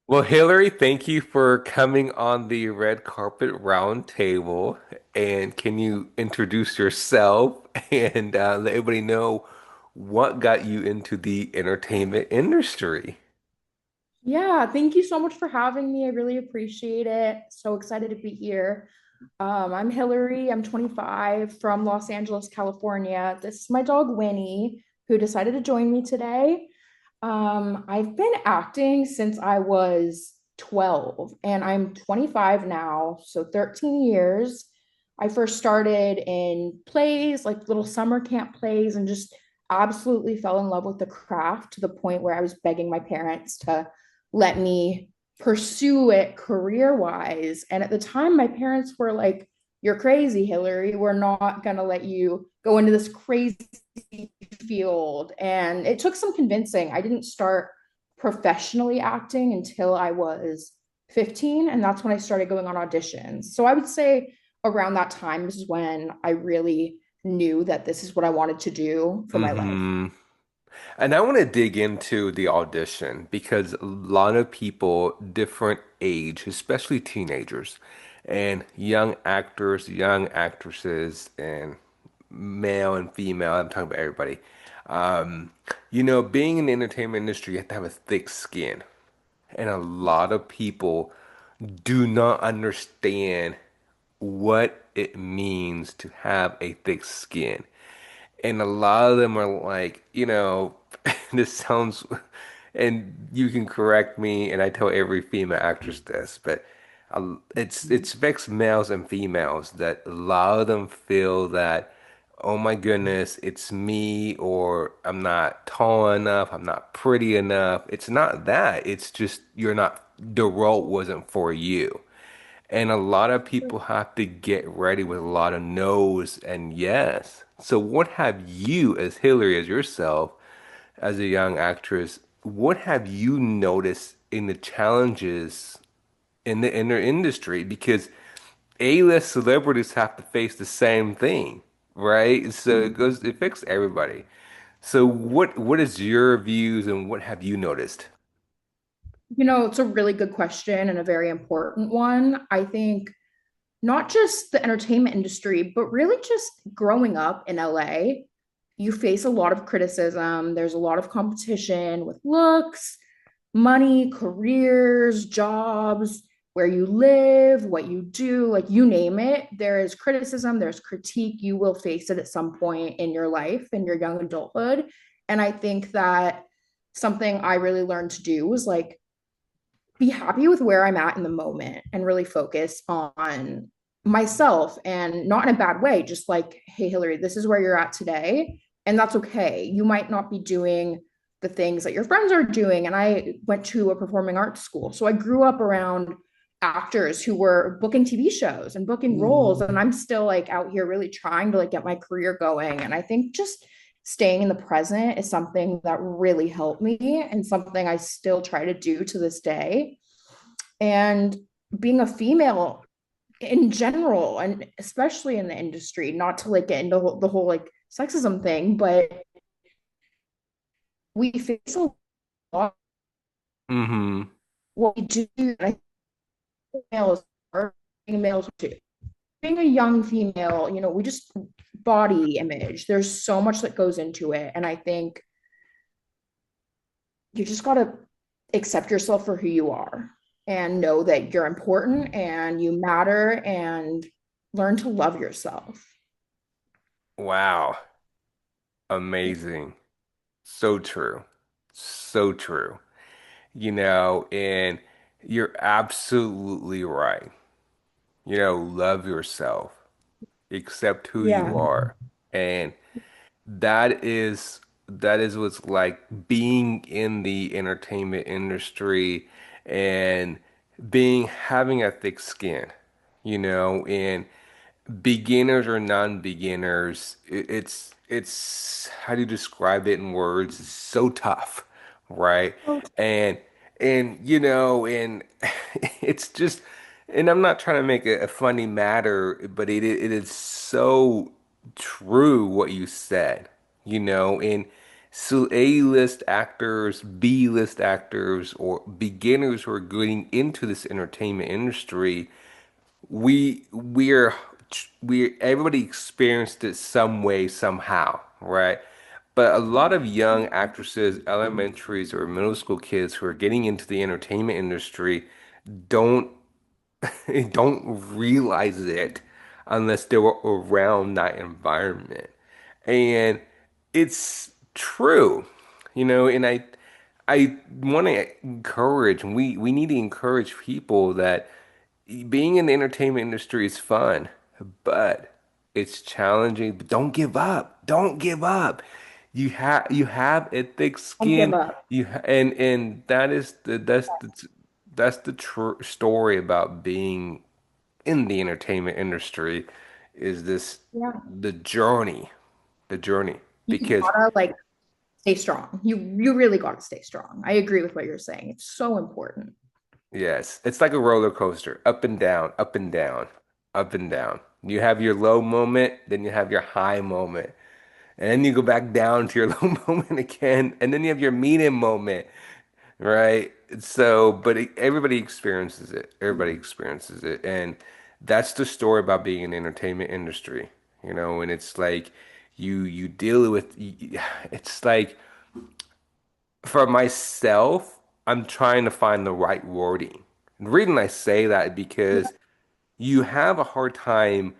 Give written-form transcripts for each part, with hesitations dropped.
Well, Hillary, thank you for coming on the red carpet round table. And can you introduce yourself and let everybody know what got you into the entertainment industry? Yeah, thank you so much for having me. I really appreciate it. So excited to be here. I'm Hillary. I'm 25 from Los Angeles, California. This is my dog Winnie, who decided to join me today. I've been acting since I was 12, and I'm 25 now, so 13 years. I first started in plays, like little summer camp plays, and just absolutely fell in love with the craft to the point where I was begging my parents to let me pursue it career wise. And at the time, my parents were like, "You're crazy, Hillary. We're not going to let you go into this crazy field." And it took some convincing. I didn't start professionally acting until I was 15. And that's when I started going on auditions. So I would say around that time is when I really knew that this is what I wanted to do for my life. hmm And I want to dig into the audition because a lot of people, different age, especially teenagers, and young actors, young actresses, and male and female, I'm talking about everybody. Um, being in the entertainment industry, you have to have a thick skin. And a lot of people do not understand what it means to have a thick skin. And a lot of them are like, this sounds, and you can correct me, and I tell every female actress this, but it's mixed males and females that a lot of them feel that, oh my goodness, it's me, or I'm not tall enough, I'm not pretty enough. It's not that. It's just you're not, the role wasn't for you. And a lot of people have to get ready with a lot of no's and yes. So what have you, as Hillary, as yourself, as a young actress, what have you noticed in the challenges in their industry? Because A-list celebrities have to face the same thing, right? So it affects everybody. So what is your views and what have you noticed? It's a really good question and a very important one. I think not just the entertainment industry, but really just growing up in LA, you face a lot of criticism. There's a lot of competition with looks, money, careers, jobs, where you live, what you do, like you name it. There is criticism, there's critique. You will face it at some point in your life, in your young adulthood. And I think that something I really learned to do was like be happy with where I'm at in the moment and really focus on myself, and not in a bad way, just like, hey, Hillary, this is where you're at today. And that's okay. You might not be doing the things that your friends are doing. And I went to a performing arts school. So I grew up around actors who were booking TV shows and booking roles. And I'm still like out here really trying to like get my career going. And I think just staying in the present is something that really helped me and something I still try to do to this day. And being a female in general, and especially in the industry, not to like get into the whole like sexism thing, but we face a lot. Mm-hmm. What we do, and I think males are being males too. Being a young female, we just body image. There's so much that goes into it. And I think you just got to accept yourself for who you are and know that you're important and you matter and learn to love yourself. Wow. Amazing. So true. So true. And you're absolutely right. Love yourself, accept who you Yeah. are. And that is what's like being in the entertainment industry and being having a thick skin, and beginners or non-beginners, it's how do you describe it in words? It's so tough, right? Oh, And and it's just, and I'm not trying to make it a funny matter, but it is so true what you said, and So A-list actors, B-list actors, or beginners who are getting into this entertainment industry, we everybody experienced it some way, somehow, right? But a lot of young actresses, elementaries or middle school kids who are getting into the entertainment industry don't don't realize it unless they were around that environment. And it's true, and I want to encourage, and we need to encourage people that being in the entertainment industry is fun, but it's challenging. But don't give up. Don't give up. You have a thick Don't give skin. up. And that's the true story about being in the entertainment industry is this Yeah. the journey, the journey. You Because gotta like stay strong. You really gotta stay strong. I agree with what you're saying. It's so important. yes, it's like a roller coaster, up and down, up and down, up and down. You have your low moment, then you have your high moment. And then you go back down to your low moment again, and then you have your medium moment, right? So, but everybody experiences it. Everybody experiences it. And that's the story about being in the entertainment industry, and it's like you deal with it's like for myself, I'm trying to find the right wording. And the reason I say that Yeah. because you have a hard time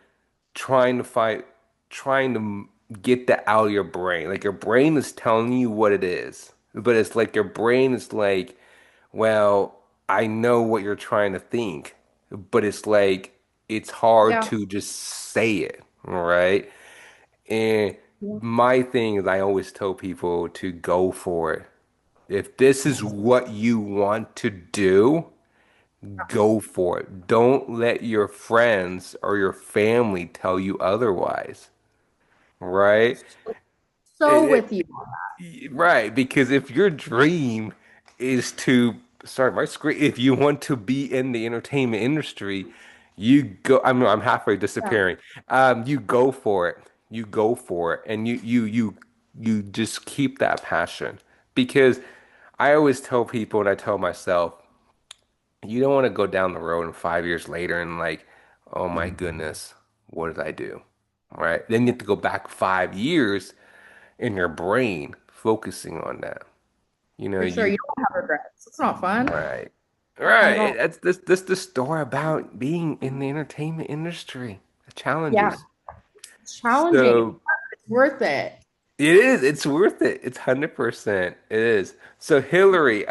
trying to find, trying to get that out of your brain. Like your brain is telling you what it is, but it's like your brain is like, well, I know what you're trying to think, but it's like it's hard Yeah. to just say it, right? And Yeah. my thing is I always tell people to go for it. If this is what you want to do, go for it. Don't let your friends or your family tell you otherwise, right? So It, with you. right, because if your dream is to, sorry, my screen, if you want to be in the entertainment industry, you go, I'm halfway Yeah. disappearing. You go for it. You go for it. And you just keep that passion. Because I always tell people and I tell myself, you don't want to go down the road and 5 years later and like, oh my goodness, what did I do? Right? Then you have to go back 5 years in your brain focusing on that. For sure. You You don't have regrets. It's not fun. right. Not fun at Right. all. That's the story about being in the entertainment industry. The Yeah. challenges. It's challenging. So It's worth it. it is. It's worth it. It's 100%. It is. So Hillary,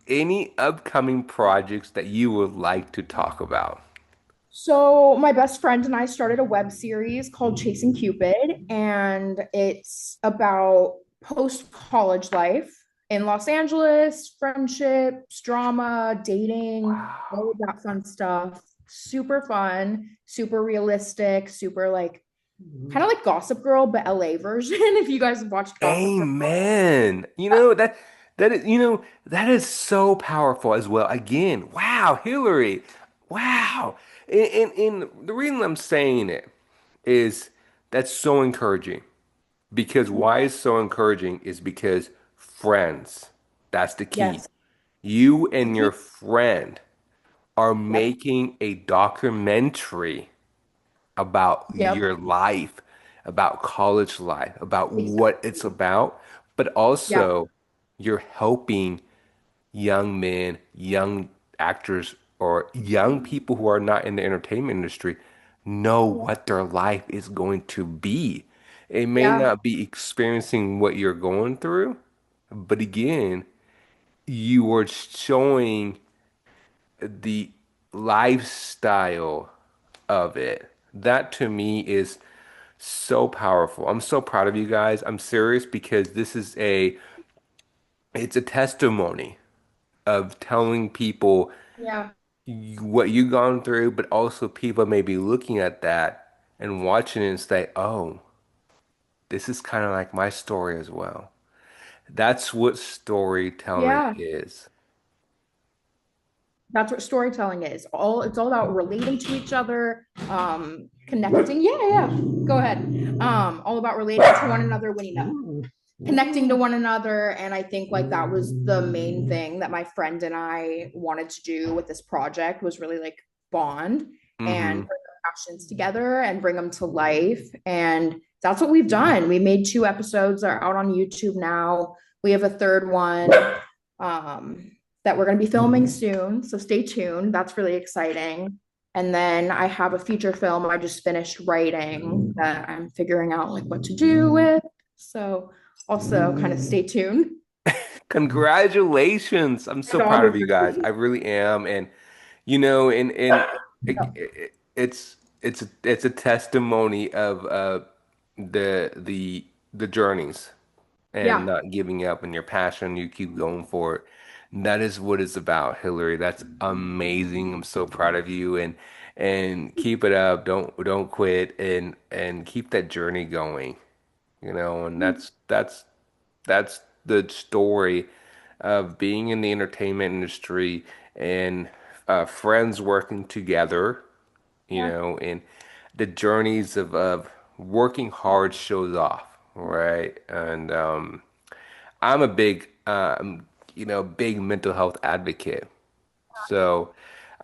any upcoming projects that you would like to talk about? So, my best friend and I started a web series called Chasing Cupid, and it's about post college life in Los Angeles, friendships, drama, dating, all of Wow. that fun stuff. Super fun, super realistic, super like kind of like Gossip Girl, but LA version. If you guys have watched Gossip Girl, Amen. That is so powerful as well. Again, wow, Hillary. Wow. And the reason I'm saying it is that's so encouraging. Because why is so encouraging is because friends. That's the key. yes, You and your friend are yep, making a documentary about yep, your life, about college life, about what exactly, it's about, but yeah, also you're helping young men, young actors, or young people who are not in the entertainment industry know what their life is going to be. It may yeah, not be experiencing what you're going through, but again, you are showing the lifestyle of it. That to me is so powerful. I'm so proud of you guys. I'm serious because it's a testimony of telling people yeah. what you've gone through, but also people may be looking at that and watching it and say, oh, this is kind of like my story as well. That's what storytelling Yeah, is. that's what storytelling is. All it's all about relating to each other, connecting. Yeah, yeah. Go ahead. All about relating to one another when you know. connecting to one another. And I think like that was the main thing that my friend and I wanted to do with this project, was really like bond and Mm-hmm. bring our passions together and bring them to life. And that's what we've done. We made 2 episodes that are out on YouTube now. We have a third one um, that we're going to be filming soon. So stay tuned. That's really exciting. And then I have a feature film I just finished writing that I'm figuring out like what to do with. So also kind of stay tuned. Congratulations. I'm My so dog proud is of you guys. I really am. And it's a testimony of the journeys and yeah, not giving up and your passion. You keep going for it. And that is what it's about, Hillary. That's amazing. I'm so proud of you and keep it up. Don't quit and keep that journey going. And that's the story of being in the entertainment industry and friends working together, yeah, and the journeys of working hard shows off, right? And I'm a big mental health advocate. So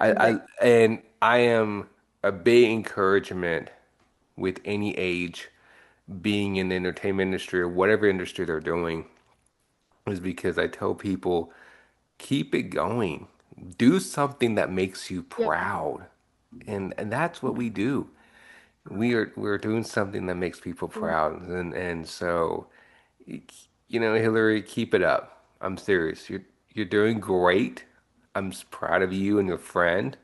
same thing. I am a big encouragement with any age being in the entertainment industry or whatever industry they're doing is because I tell people keep it going. Do something that makes you Yeah, proud. And that's what we do. We're doing something that makes people yeah. proud. And so Hillary, keep it up. I'm serious. You're doing great. Proud of you and your friend.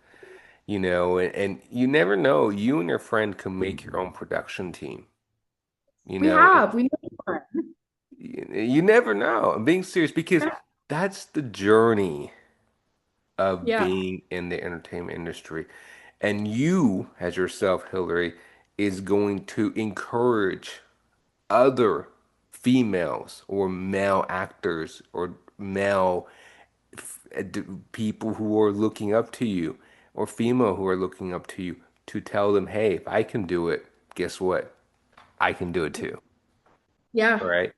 And you never know. You and your friend can make your own production team. You We know, have. We made one. you never know. I'm being serious because that's the journey of Yeah, being in the entertainment industry. And you, as yourself, Hillary, is going to encourage other females or male actors or male people who are looking up to you or female who are looking up to you to tell them, hey, if I can do it, guess what? I can do it too. yeah, Right?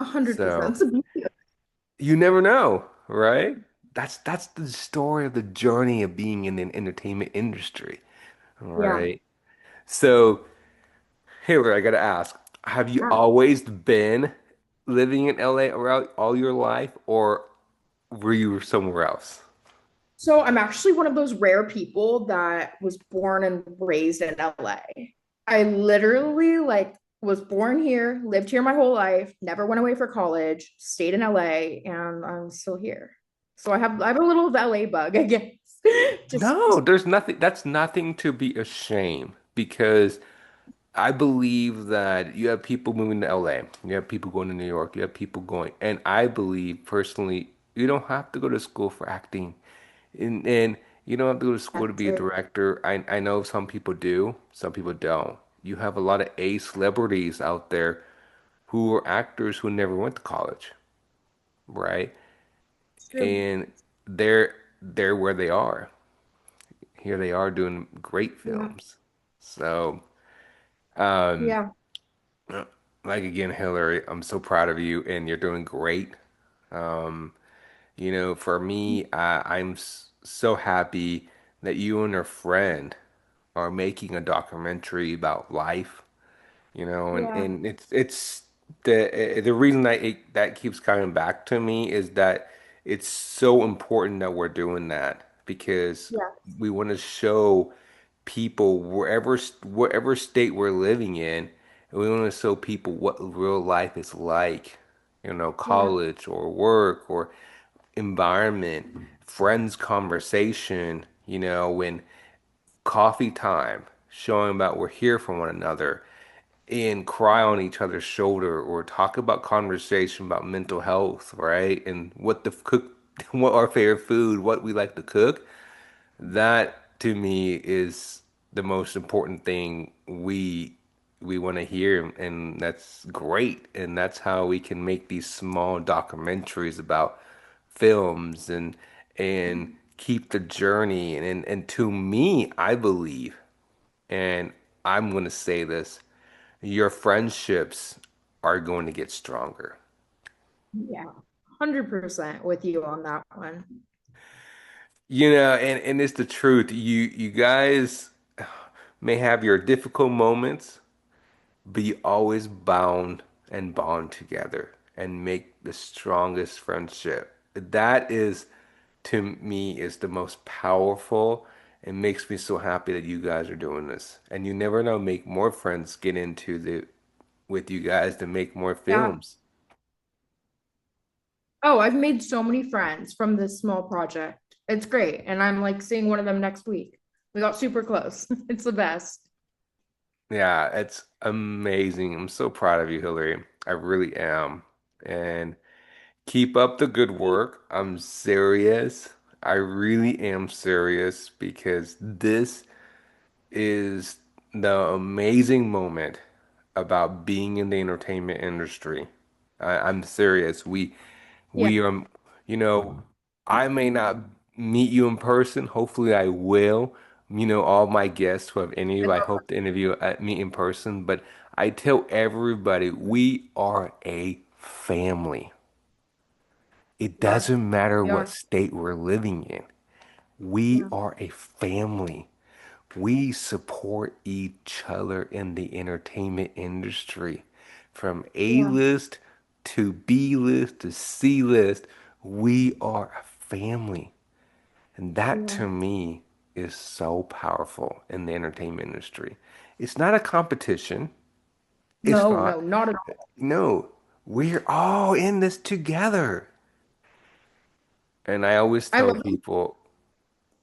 100%. So That's a beauty. you never know, right? That's the story of the journey of being in the entertainment industry. All Yeah, right. So, Taylor, I gotta ask, have you yeah. always been living in LA around all your life, or were you somewhere else? So I'm actually one of those rare people that was born and raised in LA. I literally like was born here, lived here my whole life, never went away for college, stayed in LA, and I'm still here. So I have a little of LA bug, I guess. No, there's nothing. That's nothing to be ashamed because I believe that you have people moving to LA, you have people going to New York, you have people going, and I believe personally, you don't have to go to school for acting. And you don't have to go to school to That's be a it. director. I know some people do, some people don't. You have a lot of A celebrities out there who are actors who never went to college, right? It's true. And they're where they are. Here they are doing great Yeah. films. So, um, Yeah. like again, Hillary, I'm so proud of you, and you're doing great. Um, for me, so happy that you and your friend are making a documentary about life, and, Yeah. and it's the reason that keeps coming back to me is that it's so important that we're doing that because Yeah. we want to show people wherever state we're living in, and we want to show people what real life is like, Yeah. college or work or environment, friends conversation, when coffee time, showing about we're here for one another and cry on each other's shoulder or talk about conversation about mental health, right? And what the cook, what our favorite food, what we like to cook. That to me is the most important thing we want to hear, and that's great. And that's how we can make these small documentaries about films and keep the journey. And to me, I believe, and I'm going to say this, your friendships are going to get stronger. Yeah, 100% with you on that one. And it's the truth. You guys may have your difficult moments, but you always bound and bond together and make the strongest friendship. That is, to me, is the most powerful. It makes me so happy that you guys are doing this. And you never know, make more friends get into the with you guys to make more Yeah. films. Oh, I've made so many friends from this small project. It's great. And I'm like seeing one of them next week. We got super close. It's the best. Yeah, it's amazing. I'm so proud of you, Hillary. I really am. And keep up the good work. I'm serious. I really am serious because this is the amazing moment about being in the entertainment industry. I'm serious. Yeah. We you know, I may not meet you in person. Hopefully, I will. All my guests who have interviewed, I hope to interview me in person. But I tell everybody, we are a family. It We are. doesn't matter We what are. state we're living in. We Yeah. are a family. We support each other in the entertainment industry. From Yeah. A-list to B-list to C-list, we are a family. And that Yeah. to me is so powerful in the entertainment industry. It's not a competition. It's No, not. no, not at all. No, we're all in this together. And I always I tell love it. people,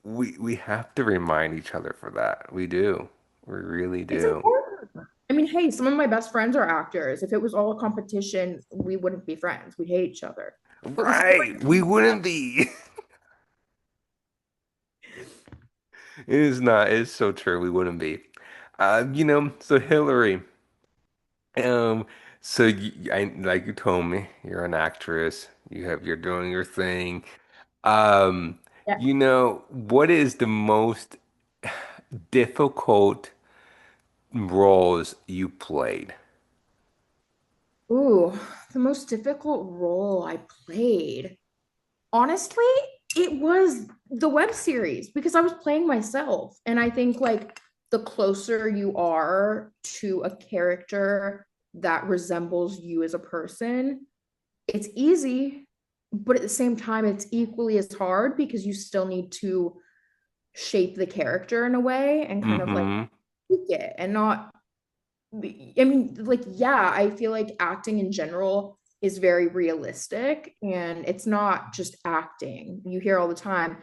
we have to remind each other for that. We do. We really It's do. important. I mean, hey, some of my best friends are actors. If it was all a competition, we wouldn't be friends. We'd hate each other. But we support Right. We wouldn't be. It is not. It's so true. We wouldn't be. So Hillary, um, like you told me, you're an actress. You're doing your thing. Um, yeah. what is the most difficult roles you played? Ooh, the most difficult role I played. Honestly, it was the web series because I was playing myself. And I think like the closer you are to a character that resembles you as a person, it's easy, but at the same time, it's equally as hard because you still need to shape the character in a way and kind of like Mm-hmm. tweak it and not I mean, like, yeah, I feel like acting in general is very realistic and it's not just acting. You hear all the time,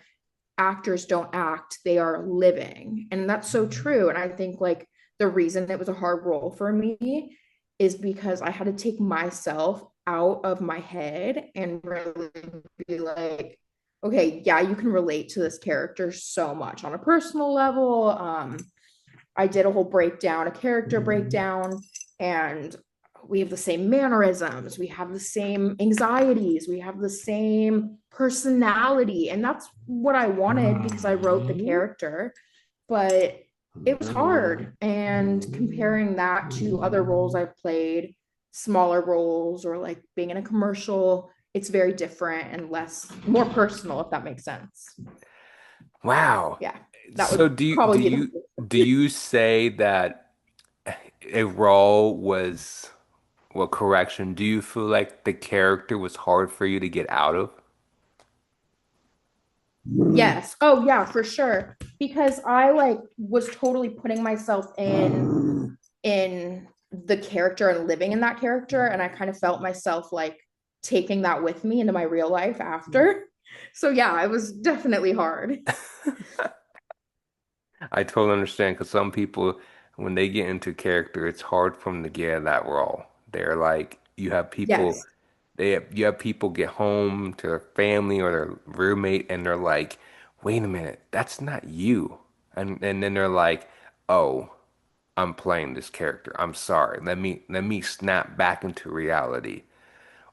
actors don't act, they are living. And that's so true. And I think like the reason it was a hard role for me is because I had to take myself out of my head and really be like, okay, yeah, you can relate to this character so much on a personal level. I did a whole breakdown, a character breakdown, and we have the same mannerisms, we have the same anxieties, we have the same personality. And that's what I wanted because I wrote the character. But it was hard. And comparing that to other roles I've played, smaller roles or like being in a commercial, it's very different and more personal, if that makes sense. Wow. Yeah, that would So do you do probably be you the do you say that a role was, well, correction, do you feel like the character was hard for you to get out of? Yes. Oh, yeah, for sure. Because I like was totally putting myself in the character and living in that character, and I kind of felt myself like taking that with me into my real life after. So yeah, it was definitely hard. I totally understand because some people, when they get into character, it's hard for them to get in that role. They're like, Yes. you have people get home to their family or their roommate, and they're like, "Wait a minute, that's not you," and then they're like, "Oh, I'm playing this character. I'm sorry. Let me snap back into reality."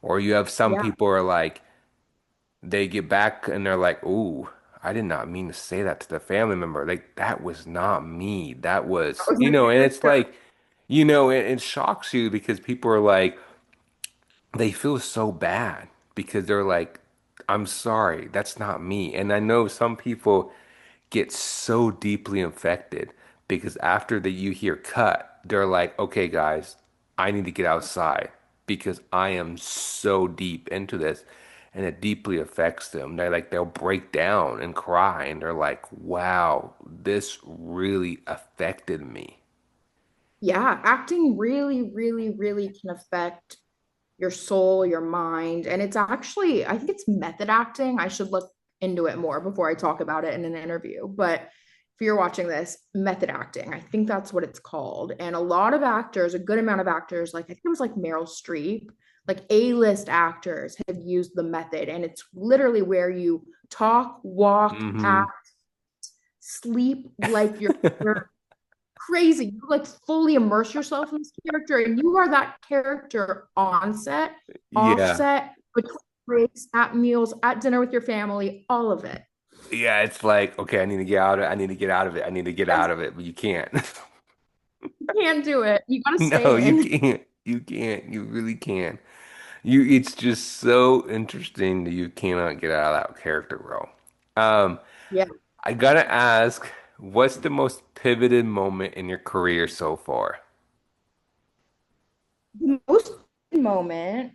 Or you have some Yeah. people are like, they get back and they're like, "Ooh, I did not mean to say that to the family member. Like that was not me. That That was, was my and it's character. like, it shocks you because people are like, they feel so bad because they're like, I'm sorry, that's not me. And I know some people get so deeply infected because after that you hear cut, they're like, okay, guys, I need to get outside because I am so deep into this and it deeply affects them. They're like, they'll break down and cry and they're like, wow, this really affected me. Yeah, acting really, really, really can affect your soul, your mind. And it's actually, I think it's method acting. I should look into it more before I talk about it in an interview. But if you're watching this, method acting, I think that's what it's called. And a lot of actors, a good amount of actors, like I think it was like Meryl Streep, like A-list actors have used the method. And it's literally where you talk, walk, Hmm. act, sleep like you're crazy. You like fully immerse yourself in this character, and you are that character on set, off Yeah. set, between breaks, at meals, at dinner with your family, all of it. Yeah, it's like, okay, I need to get out of it. I need to get out of it. I need to get Yes, out of it, but you can't. you can't do it. You got to No, stay you in. can't. You can't. You really can't. It's just so interesting that you cannot get out of that character role. Um, Yeah. I gotta ask, what's the most pivoted moment in your career so far? The most moment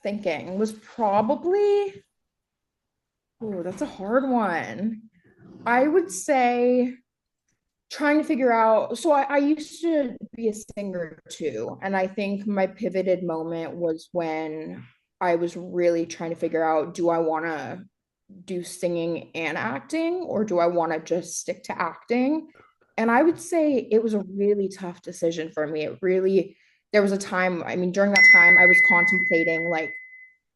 thinking was probably, oh, that's a hard one. I would say trying to figure out, so I used to be a singer too, and I think my pivoted moment was when I was really trying to figure out, do I want to do singing and acting, or do I want to just stick to acting? And I would say it was a really tough decision for me. It really, there was a time, I mean, during that time I was contemplating like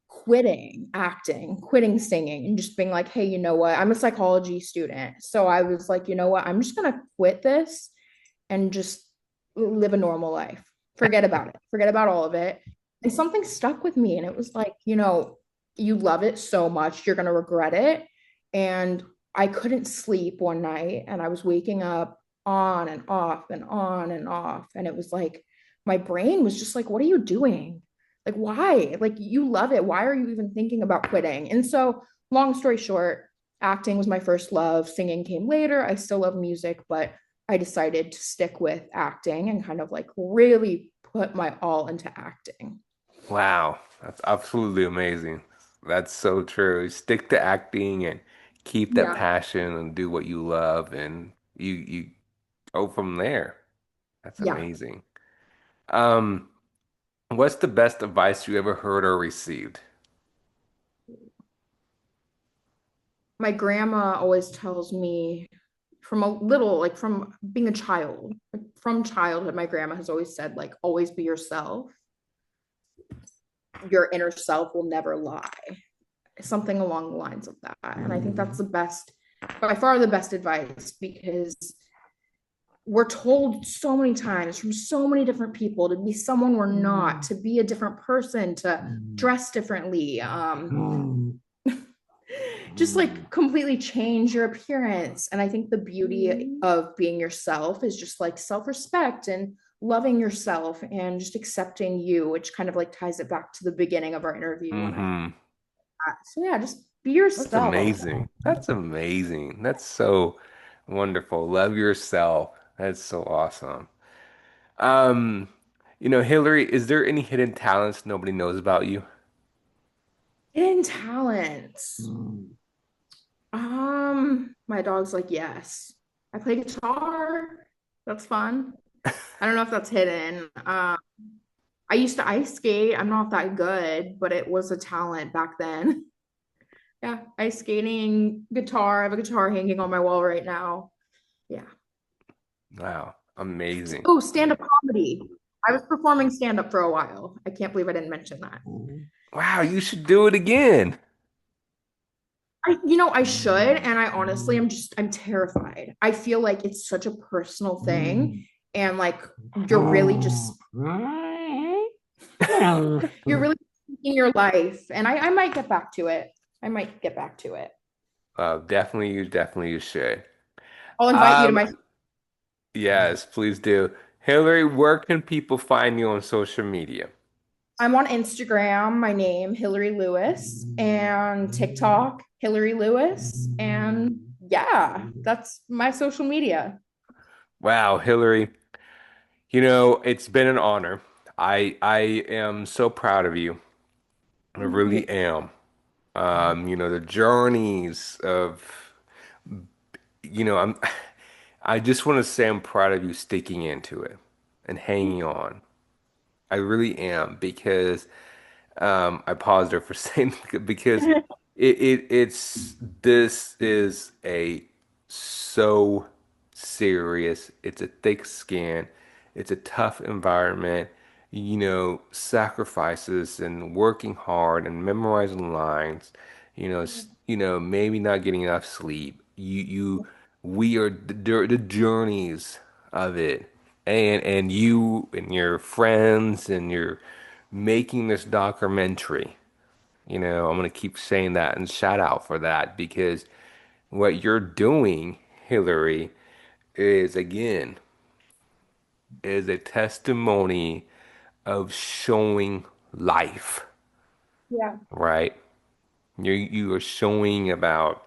quitting acting, quitting singing, and just being like, hey, you know what? I'm a psychology student. So I was like, you know what? I'm just going to quit this and just live a normal life. Forget about it. Forget about all of it. And something stuck with me. And it was like, you love it so much, you're going to regret it. And I couldn't sleep one night and I was waking up on and off and on and off. And it was like, my brain was just like, what are you doing? Like, why? Like, you love it. Why are you even thinking about quitting? And so, long story short, acting was my first love. Singing came later. I still love music, but I decided to stick with acting and kind of like really put my all into acting. Wow, that's absolutely amazing. That's so true. Stick to acting and keep that Yeah. passion and do what you love and you go from there. That's Yeah. amazing. Um, what's the best advice you ever heard or received? My grandma always tells me from a little, like from being a child, like from childhood, my grandma has always said, like, always be yourself. Your inner self will never lie. Something along the lines of that. And I think that's the best, by far the best advice, because we're told so many times from so many different people to be someone we're not, to be a different person, to dress differently, just like completely change your appearance. And I think the beauty of being yourself is just like self-respect and loving yourself and just accepting you, which kind of like ties it back to the beginning of our interview when I Hmm. so yeah, just be That's yourself. amazing. That's amazing. That's so wonderful. Love yourself. That's so awesome. Um, Hillary, is there any hidden talents nobody knows about you? In talents. My dog's like, yes. I play guitar. That's fun. I don't know if that's hidden. I used to ice skate. I'm not that good, but it was a talent back then. Yeah, ice skating, guitar. I have a guitar hanging on my wall right now. Yeah. Wow, amazing. Oh, stand-up comedy. I was performing stand-up for a while. I can't believe I didn't mention that. Wow, you should do it again. I should, and I honestly I'm terrified. I feel like it's such a personal thing, and like you're really just you're really in your life. And I might get back to it. I might get back to it. Definitely you should. I'll invite you to Um, my yes, please do. Hillary, where can people find you on social media? I'm on Instagram, my name, Hillary Lewis, and TikTok, Hillary Lewis. And yeah, that's my social media. Wow, Hillary, it's been an honor. I am so proud of you. I Thank you. really am. The journeys of, I'm I just want to say I'm proud of you sticking into it and hanging on. I really am because I paused there for saying because it's this is a so serious. It's a thick skin. It's a tough environment. Sacrifices and working hard and memorizing lines. Maybe not getting enough sleep. We are the journeys of it, and you and your friends and your making this documentary. I'm gonna keep saying that and shout out for that because what you're doing, Hillary, is again is a testimony of showing life, Yeah. right? You are showing about,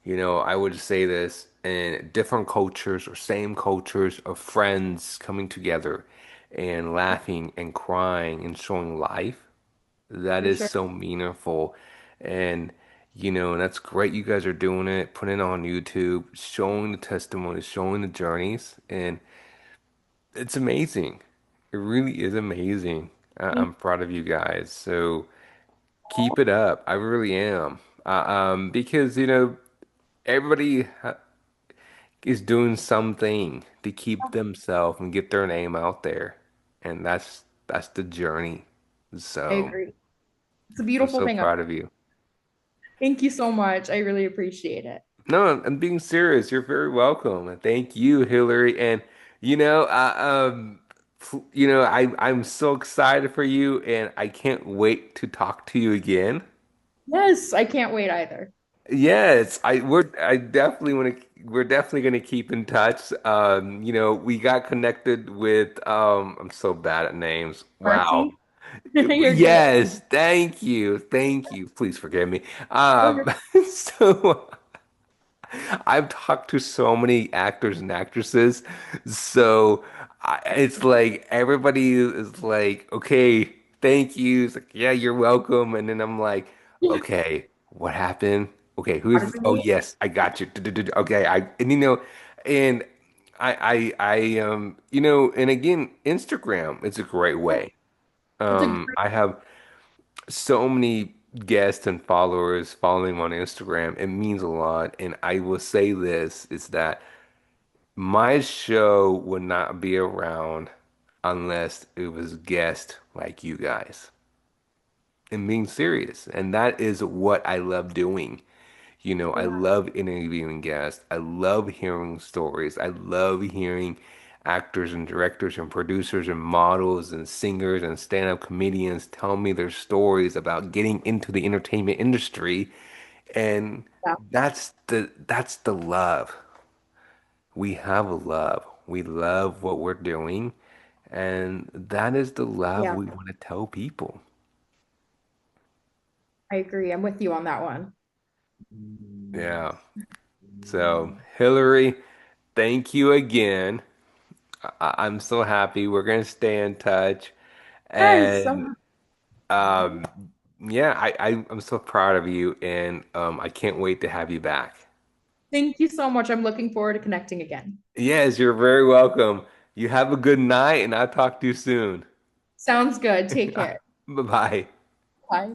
I would say this in different cultures or same cultures of friends coming together and laughing and crying and showing life. That For is sure. so meaningful. And, that's great. You guys are doing it, putting it on YouTube, showing the testimonies, showing the journeys. And it's amazing. It really is amazing. I'm proud of you guys. So keep it up. I really am. Because, everybody is doing something to keep themselves and get their name out there. And that's the journey. I So agree. It's a I'm beautiful so thing. proud of you. Thank you so much. I really appreciate it. No, I'm being serious. You're very welcome. And thank you, Hillary. And I'm so excited for you, and I can't wait to talk to you again. Yes, I can't wait either. Yes, I definitely want to. We're definitely going to keep in touch. We got connected with. I'm so bad at names. Wow. Marcy, you're good. Yes, thank you. Please forgive me. Okay. So. I've talked to so many actors and actresses, so it's like everybody is like, okay, thank you. It's like, yeah, you're welcome. And then I'm like, okay, what happened? Okay, who How is did this? we Oh, meet? yes, I got you. Okay, and and again, Instagram is a great way. It's a great, I have so many guests and followers following on Instagram. It means a lot. And I will say this is that my show would not be around unless it was guests like you guys. And being serious. And that is what I love doing. I yeah, love interviewing guests. I love hearing stories. I love hearing actors and directors and producers and models and singers and stand-up comedians tell me their stories about getting into the entertainment industry. And yeah, that's the love. We have a love. We love what we're doing, and that is the love yeah. we want to tell people. I agree. I'm with you on that one. Yeah. So, Hillary, thank you again. I'm so happy. We're gonna stay in touch. Yes. And um, yeah, I'm so proud of you, and I can't wait to have you back. Thank you so much. I'm looking forward to connecting again. Yes, you're very welcome. You have a good night, and I'll talk to you soon. Sounds good. Take care. Bye bye. Bye.